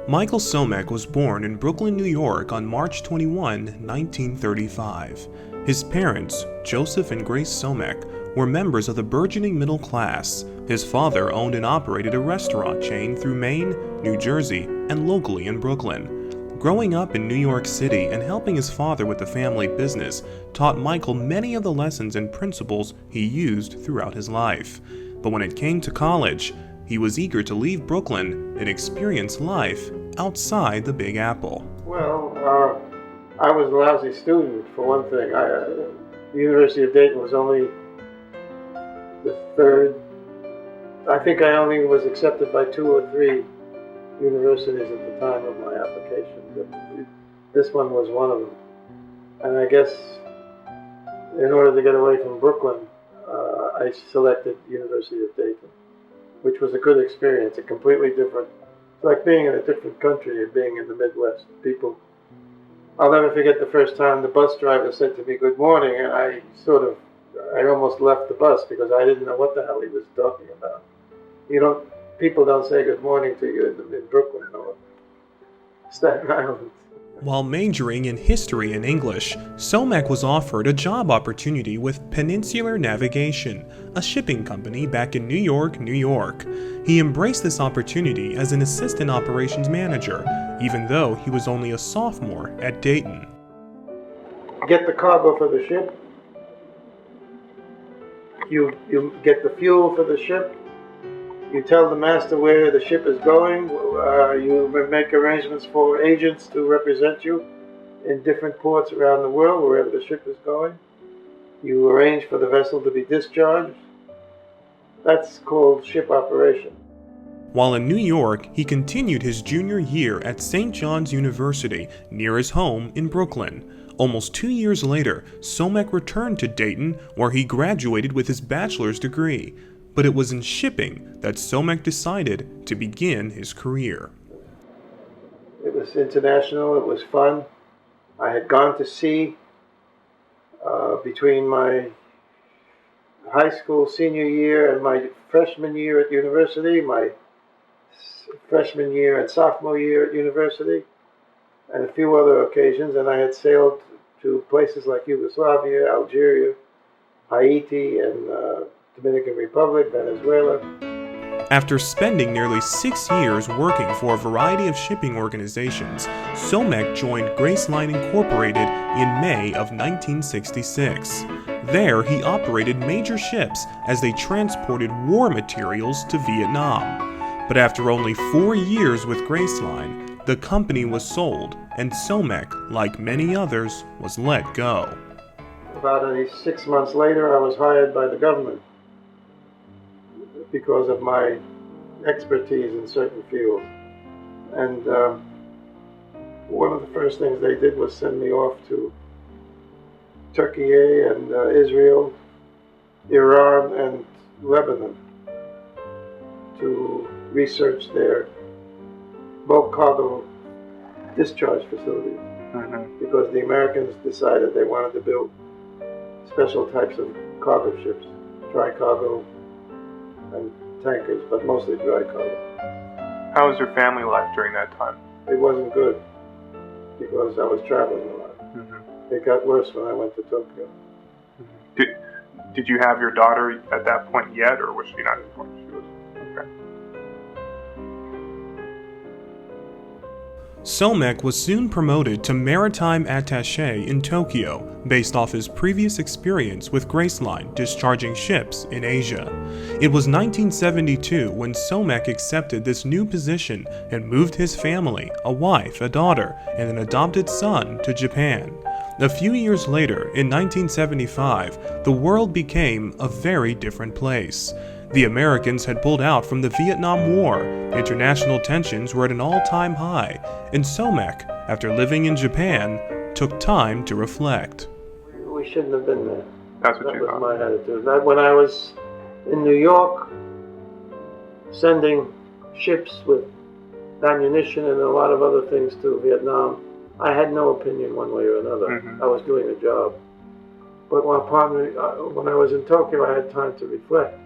Michael Someck was born in Brooklyn, New York on March 21, 1935. His parents, Joseph and Grace Someck, were members of the burgeoning middle class. His father owned and operated a restaurant chain through Maine, New Jersey, and locally in Brooklyn. Growing up in New York City and helping his father with the family business taught Michael many of the lessons and principles he used throughout his life. But when it came to college, he was eager to leave Brooklyn and experience life outside the Big Apple. Well, I was a lousy student, for one thing. The University of Dayton was only the third. I think I only was accepted by 2 or 3 universities at the time of my application. But this one was one of them. And I guess in order to get away from Brooklyn, I selected University of Dayton, which was a good experience, a completely different. It's like being in a different country and being in the Midwest. I'll never forget the first time the bus driver said to me, "Good morning," and I almost left the bus because I didn't know what the hell he was talking about. People don't say good morning to you in Brooklyn or Staten Island. While majoring in history and English, Someck was offered a job opportunity with Peninsular Navigation, a shipping company back in New York, New York. He embraced this opportunity as an assistant operations manager, even though he was only a sophomore at Dayton. Get the cargo for the ship. You get the fuel for the ship. You tell the master where the ship is going. You make arrangements for agents to represent you in different ports around the world, wherever the ship is going. You arrange for the vessel to be discharged. That's called ship operation. While in New York, he continued his junior year at St. John's University, near his home in Brooklyn. Almost 2 years later, Someck returned to Dayton, where he graduated with his bachelor's degree. But it was in shipping that Someck decided to begin his career. It was international, it was fun. I had gone to sea between my high school senior year and my freshman year at university, my freshman year and sophomore year at university, and a few other occasions, and I had sailed to places like Yugoslavia, Algeria, Haiti, and Dominican Republic, Venezuela. After spending nearly 6 years working for a variety of shipping organizations, Someck joined Graceline Incorporated in May of 1966. There, he operated major ships as they transported war materials to Vietnam. But after only 4 years with Graceline, the company was sold, and Someck, like many others, was let go. About 6 months later, I was hired by the government because of my expertise in certain fields. And one of the first things they did was send me off to Turkey and Israel, Iran, and Lebanon to research their bulk cargo discharge facilities. Because the Americans decided they wanted to build special types of cargo ships, dry cargo and tankers, but mostly dry cargo. How was your family life during that time? It wasn't good because I was traveling a lot. It got worse when I went to Tokyo. Did you have your daughter at that point yet, or was she not informed? She was okay. Someck was soon promoted to maritime attaché in Tokyo, based off his previous experience with Graceline discharging ships in Asia. It was 1972 when Someck accepted this new position and moved his family, a wife, a daughter, and an adopted son to Japan. A few years later, in 1975, the world became a very different place. The Americans had pulled out from the Vietnam War, international tensions were at an all-time high, and Someck, after living in Japan, took time to reflect. We shouldn't have been there. That's what you thought. thought. That was my attitude. When I was in New York, sending ships with ammunition and a lot of other things to Vietnam, I had no opinion one way or another. I was doing a job. But when I was in Tokyo, I had time to reflect.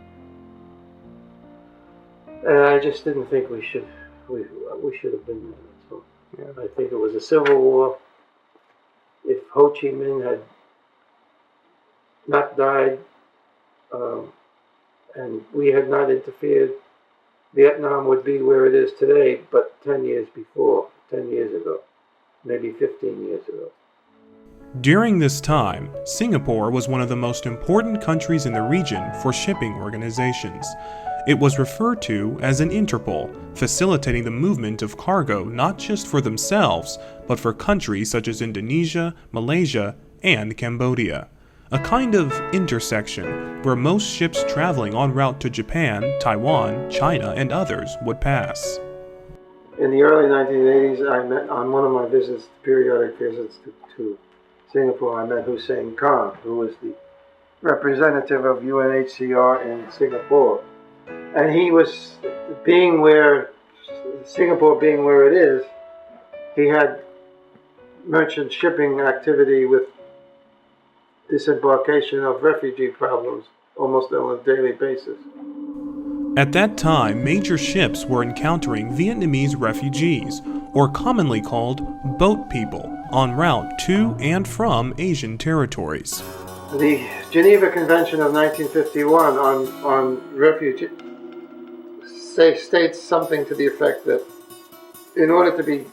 And I just didn't think we should have been there. Yeah. I think it was a civil war. If Ho Chi Minh had not died, um, and we had not interfered, Vietnam would be where it is today, but 10 years before, 10 years ago, maybe 15 years ago. During this time, Singapore was one of the most important countries in the region for shipping organizations. It was referred to as an Interpol, facilitating the movement of cargo not just for themselves, but for countries such as Indonesia, Malaysia, and Cambodia. A kind of intersection where most ships traveling en route to Japan, Taiwan, China, and others would pass. In the early 1980s, I met on one of my visits, periodic visits to Singapore, I met Hussein Khan, who was the representative of UNHCR in Singapore. And he was, Singapore being where it is, he had merchant shipping activity with disembarkation of refugee problems almost on a daily basis. At that time, major ships were encountering Vietnamese refugees, or commonly called boat people, en route to and from Asian territories. The Geneva Convention of 1951 on refugee states something to the effect that in order to be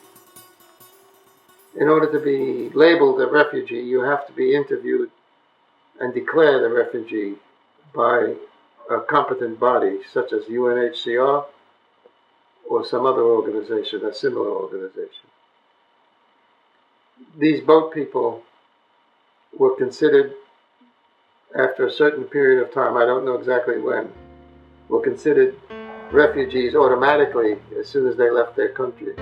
labeled a refugee, you have to be interviewed and declared a refugee by a competent body such as UNHCR or some other organization, a similar organization. These boat people were considered, after a certain period of time, I don't know exactly when, were considered refugees automatically as soon as they left their country.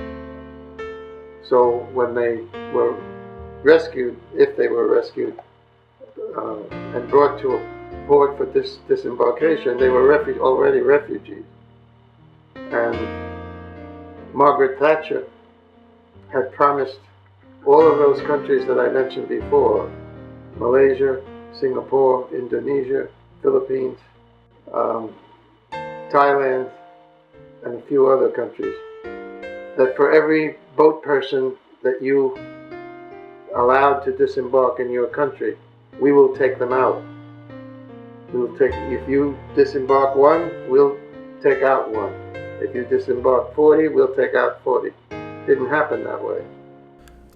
So when they were rescued, if they were rescued, and brought to a port for disembarkation, they were already refugees. And Margaret Thatcher had promised all of those countries that I mentioned before, Malaysia, Singapore, Indonesia, Philippines, Thailand, and a few other countries, that for every boat person that you allowed to disembark in your country, we will take them out. If you disembark one, we'll take out one. If you disembark 40, we'll take out 40. Didn't happen that way.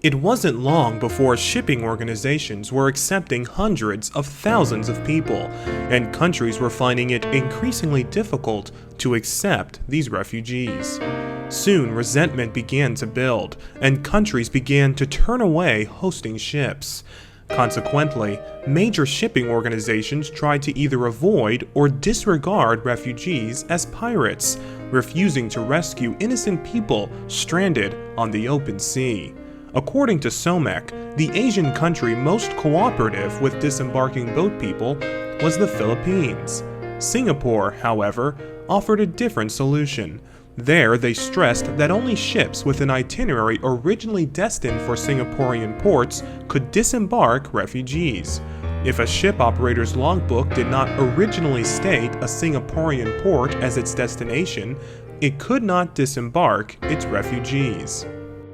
It wasn't long before shipping organizations were accepting hundreds of thousands of people, and countries were finding it increasingly difficult to accept these refugees. Soon, resentment began to build, and countries began to turn away hosting ships. Consequently, major shipping organizations tried to either avoid or disregard refugees as pirates, refusing to rescue innocent people stranded on the open sea. According to Someck, the Asian country most cooperative with disembarking boat people was the Philippines. Singapore, however, offered a different solution. There, they stressed that only ships with an itinerary originally destined for Singaporean ports could disembark refugees. If a ship operator's logbook did not originally state a Singaporean port as its destination, it could not disembark its refugees.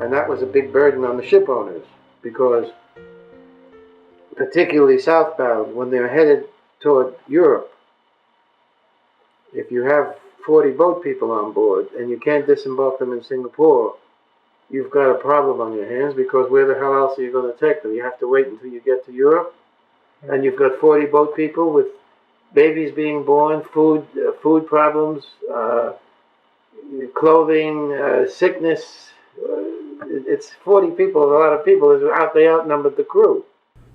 And that was a big burden on the ship owners, because particularly southbound, when they're headed toward Europe, if you have 40 boat people on board and you can't disembark them in Singapore, you've got a problem on your hands, because where the hell else are you going to take them? You have to wait until you get to Europe, and you've got 40 boat people with babies being born, food problems, clothing, sickness. It's 40 people, a lot of people. They outnumbered the crew.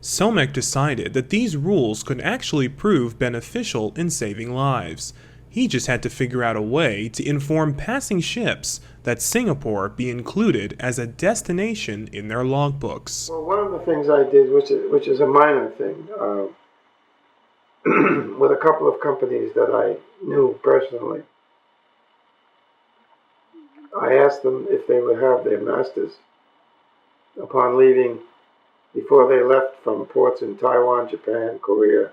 Someck decided that these rules could actually prove beneficial in saving lives. He just had to figure out a way to inform passing ships that Singapore be included as a destination in their logbooks. Well, one of the things I did, which is a minor thing, with a couple of companies that I knew personally, I asked them if they would have their masters upon leaving, before they left from ports in Taiwan, Japan, Korea,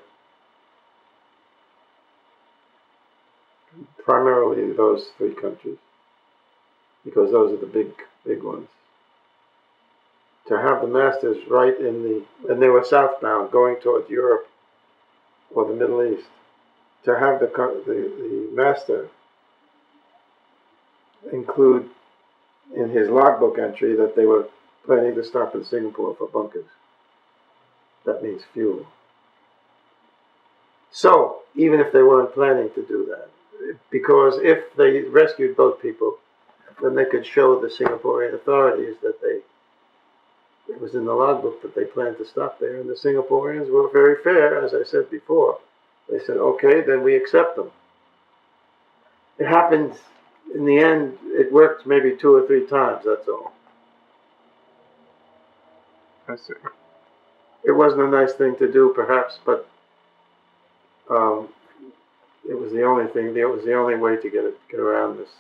primarily those three countries, because those are the big ones. to have the masters right and they were southbound going towards Europe or the Middle East, to have the master include in his logbook entry that they were planning to stop in Singapore for bunkers. That means fuel. So, even if they weren't planning to do that, because if they rescued boat people, then they could show the Singaporean authorities that it was in the logbook that they planned to stop there, and the Singaporeans were very fair, as I said before. They said, okay, then we accept them. It happened, in the end, it worked maybe 2 or 3 times, that's all. I see. It wasn't a nice thing to do, perhaps, but it was the only thing, it was the only way to get around this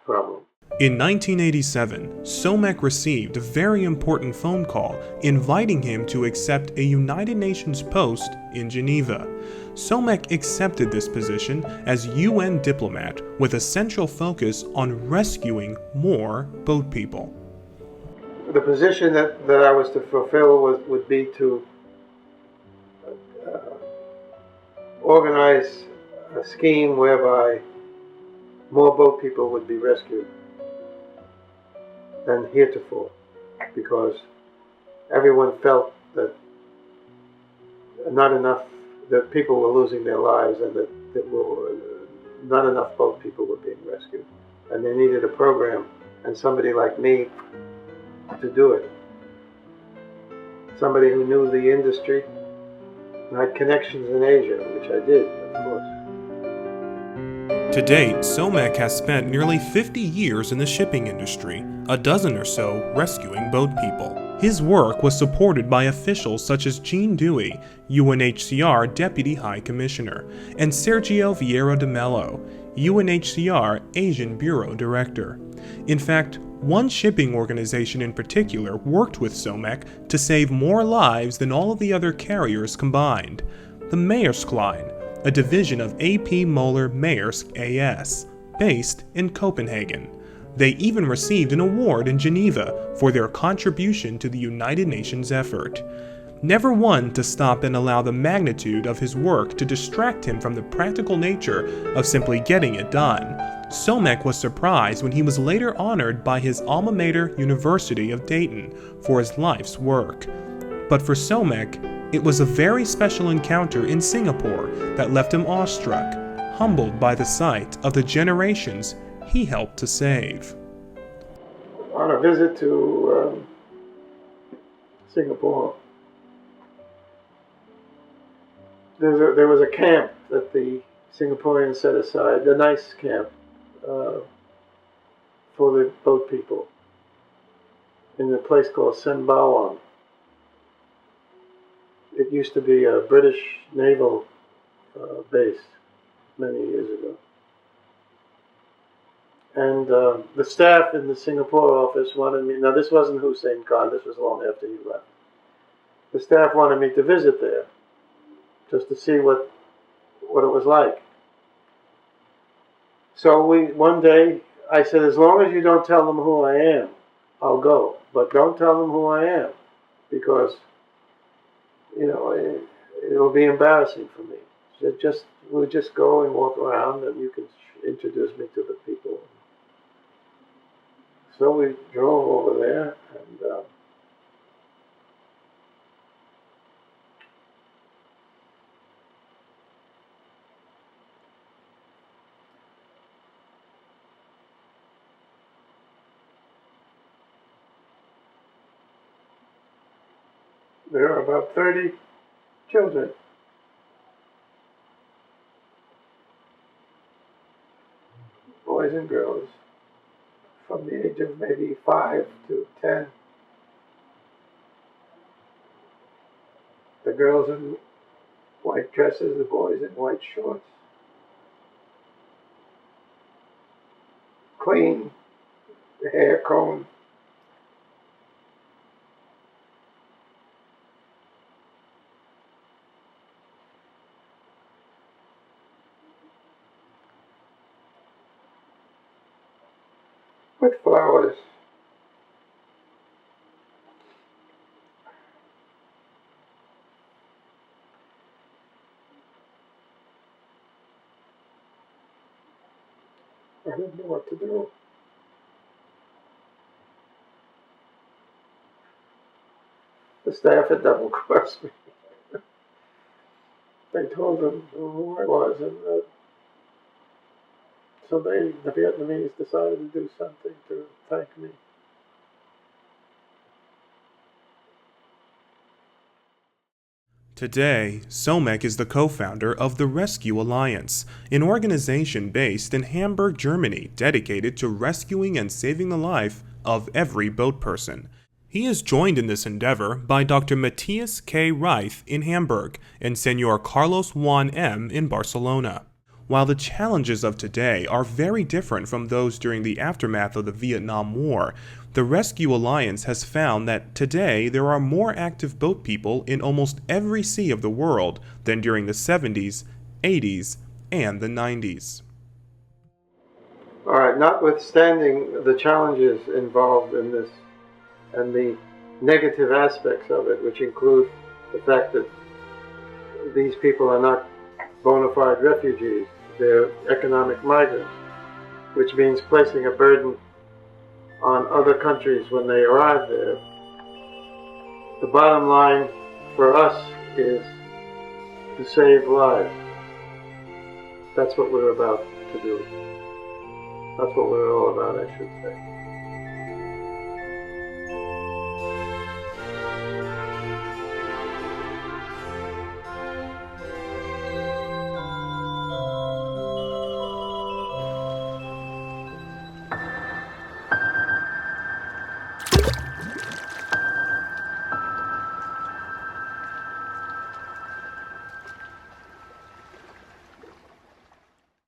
problem. In 1987, Someck received a very important phone call inviting him to accept a United Nations post in Geneva. Someck accepted this position as UN diplomat with a central focus on rescuing more boat people. The position that I was to fulfill would be to organize a scheme whereby more boat people would be rescued than heretofore, because everyone felt that that people were losing their lives and that not enough boat people were being rescued. And they needed a program and somebody like me to do it. Somebody who knew the industry and had connections in Asia, which I did, of course. To date, Someck has spent nearly 50 years in the shipping industry, a dozen or so rescuing boat people. His work was supported by officials such as Jean Dewey, UNHCR Deputy High Commissioner, and Sergio Vieira de Mello, UNHCR Asian Bureau Director. In fact, one shipping organization in particular worked with Someck to save more lives than all of the other carriers combined, the Maersk Line, a division of A.P. Moller Maersk A.S., based in Copenhagen. They even received an award in Geneva for their contribution to the United Nations effort. Never one to stop and allow the magnitude of his work to distract him from the practical nature of simply getting it done, Someck was surprised when he was later honored by his alma mater, University of Dayton, for his life's work. But for Someck, it was a very special encounter in Singapore that left him awestruck, humbled by the sight of the generations he helped to save. On a visit to Singapore, there was a camp that the Singaporeans set aside, a nice camp for the boat people in a place called Sembawang. It used to be a British naval base many years ago. And the staff in the Singapore office wanted me, now this wasn't Hussein Khan, this was long after he left. The staff wanted me to visit there, just to see what it was like. So one day, I said, as long as you don't tell them who I am, I'll go. But don't tell them who I am, because it'll be embarrassing for me. So we'll just go and walk around, and you can introduce me to the people. So we drove over there, and there are about 30 children. Boys and girls, from the age of maybe 5 to 10. The girls in white dresses, the boys in white shorts. Clean, the hair combed. With flowers. know what to do. The staff had double-crossed me. They told them who I was, and so the Vietnamese, decided to do something to thank me. Today, Someck is the co-founder of the Rescue Alliance, an organization based in Hamburg, Germany, dedicated to rescuing and saving the life of every boat person. He is joined in this endeavor by Dr. Matthias K. Reith in Hamburg and Senor Carlos Juan M. in Barcelona. While the challenges of today are very different from those during the aftermath of the Vietnam War, the Rescue Alliance has found that today there are more active boat people in almost every sea of the world than during the 70s, 80s, and the 90s. All right, notwithstanding the challenges involved in this and the negative aspects of it, which include the fact that these people are not bona fide refugees, they're economic migrants, which means placing a burden on other countries when they arrive there. The bottom line for us is to save lives. That's what we're about to do. That's what we're all about, I should say.